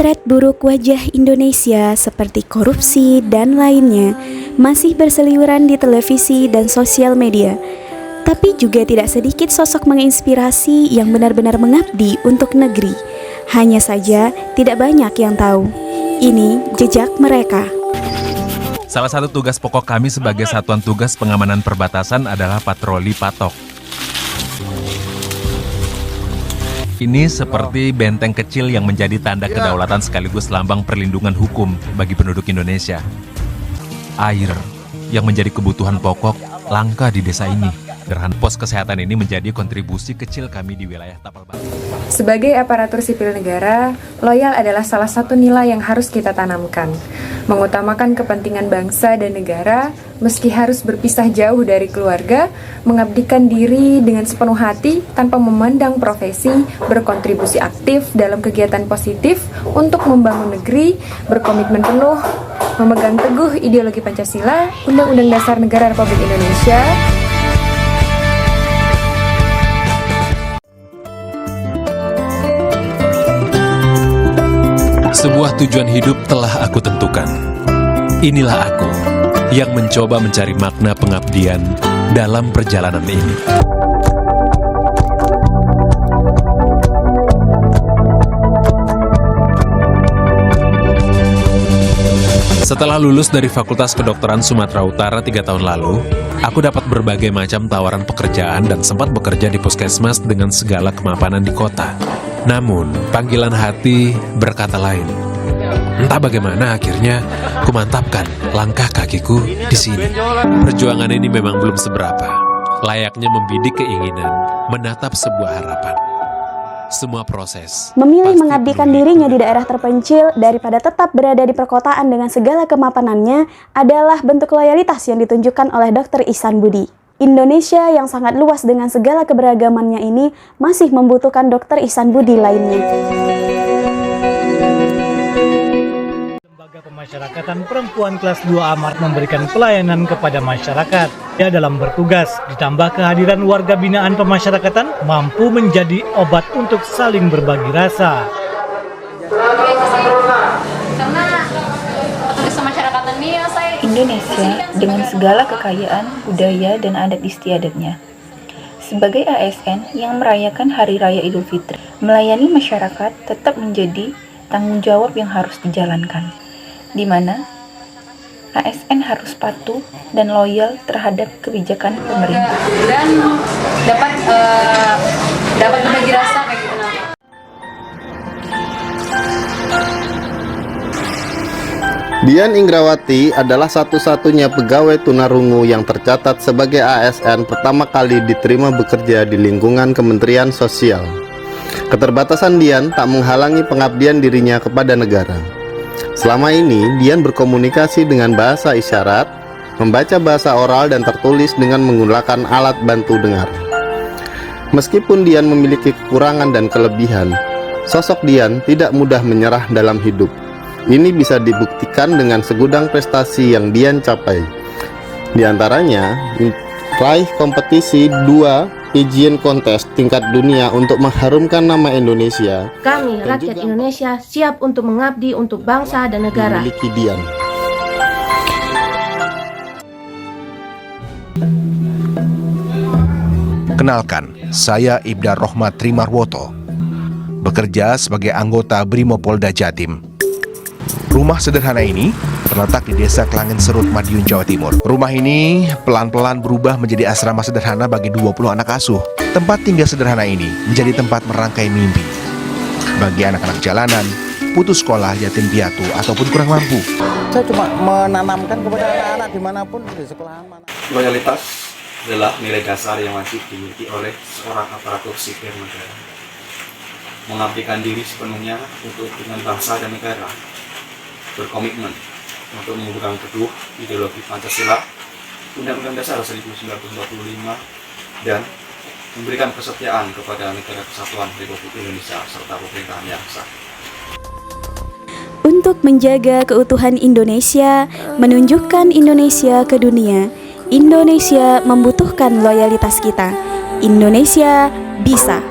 Potret buruk wajah Indonesia seperti korupsi dan lainnya masih berseliweran di televisi dan sosial media. Tapi juga tidak sedikit sosok menginspirasi yang benar-benar mengabdi untuk negeri. Hanya saja tidak banyak yang tahu. Ini jejak mereka. Salah satu tugas pokok kami sebagai Satuan Tugas Pengamanan Perbatasan adalah patroli patok. Ini seperti benteng kecil yang menjadi tanda kedaulatan sekaligus lambang perlindungan hukum bagi penduduk Indonesia. Air yang menjadi kebutuhan pokok langka di desa ini. Gerhan pos kesehatan ini menjadi kontribusi kecil kami di wilayah Tapal Barat. Sebagai aparatur sipil negara, loyal adalah salah satu nilai yang harus kita tanamkan. Mengutamakan kepentingan bangsa dan negara, meski harus berpisah jauh dari keluarga, mengabdikan diri dengan sepenuh hati tanpa memandang profesi, berkontribusi aktif dalam kegiatan positif untuk membangun negeri, berkomitmen penuh, memegang teguh ideologi Pancasila, Undang-Undang Dasar Negara Republik Indonesia. Sebuah tujuan hidup telah aku tentukan. Inilah aku yang mencoba mencari makna pengabdian dalam perjalanan ini. Setelah lulus dari Fakultas Kedokteran Sumatera Utara 3 tahun lalu, aku dapat berbagai macam tawaran pekerjaan dan sempat bekerja di puskesmas dengan segala kemapanan di kota. Namun, panggilan hati berkata lain. Entah bagaimana akhirnya ku mantapkan langkah kakiku di sini. Perjuangan ini memang belum seberapa. Layaknya membidik keinginan, menatap sebuah harapan. Semua proses memilih mengabdikan dirinya di daerah terpencil daripada tetap berada di perkotaan dengan segala kemapanannya adalah bentuk loyalitas yang ditunjukkan oleh Dr. Ihsan Budi. Indonesia yang sangat luas dengan segala keberagamannya ini masih membutuhkan Dr. Ihsan Budi lainnya. Lembaga Pemasyarakatan Perempuan kelas 2 Amart memberikan pelayanan kepada masyarakat. Ya, dalam bertugas, ditambah kehadiran warga binaan pemasyarakatan mampu menjadi obat untuk saling berbagi rasa. Indonesia dengan segala kekayaan, budaya, dan adat istiadatnya. Sebagai ASN yang merayakan Hari Raya Idul Fitri, melayani masyarakat tetap menjadi tanggung jawab yang harus dijalankan, di mana ASN harus patuh dan loyal terhadap kebijakan pemerintah. Dan dapat berbagi rasa kayak gitu. Dian Ingrawati adalah satu-satunya pegawai tunarungu yang tercatat sebagai ASN pertama kali diterima bekerja di lingkungan Kementerian Sosial. Keterbatasan Dian tak menghalangi pengabdian dirinya kepada negara. Selama ini, Dian berkomunikasi dengan bahasa isyarat, membaca bahasa oral dan tertulis dengan menggunakan alat bantu dengar. Meskipun Dian memiliki kekurangan dan kelebihan, sosok Dian tidak mudah menyerah dalam hidup. Ini bisa dibuktikan dengan segudang prestasi yang Dian capai. Di antaranya, raih kompetisi 2 Pigeon Contest tingkat dunia untuk mengharumkan nama Indonesia. Kami, rakyat Indonesia, siap untuk mengabdi untuk bangsa dan negara. Memiliki Dian. Kenalkan, saya Ibda Rohmat Trimarwoto, bekerja sebagai anggota Brimopolda Jatim. Rumah sederhana ini terletak di Desa Klangen Serut, Madiun, Jawa Timur. Rumah ini pelan-pelan berubah menjadi asrama sederhana bagi 20 anak asuh. Tempat tinggal sederhana ini menjadi tempat merangkai mimpi bagi anak-anak jalanan, putus sekolah, yatim piatu, ataupun kurang mampu. Saya cuma menanamkan kepada anak-anak dimanapun di sekolahan mana. Loyalitas adalah nilai dasar yang wajib dimiliki oleh seorang aparatur sipil negara. Mengabdikan diri sepenuhnya untuk kepentingan bangsa dan negara. Berkomitmen untuk memegang teguh ideologi Pancasila, Undang-Undang Dasar 1945, dan memberikan kesetiaan kepada negara kesatuan Republik Indonesia serta pemerintahan yang sah. Untuk menjaga keutuhan Indonesia, menunjukkan Indonesia ke dunia, Indonesia membutuhkan loyalitas kita. Indonesia bisa.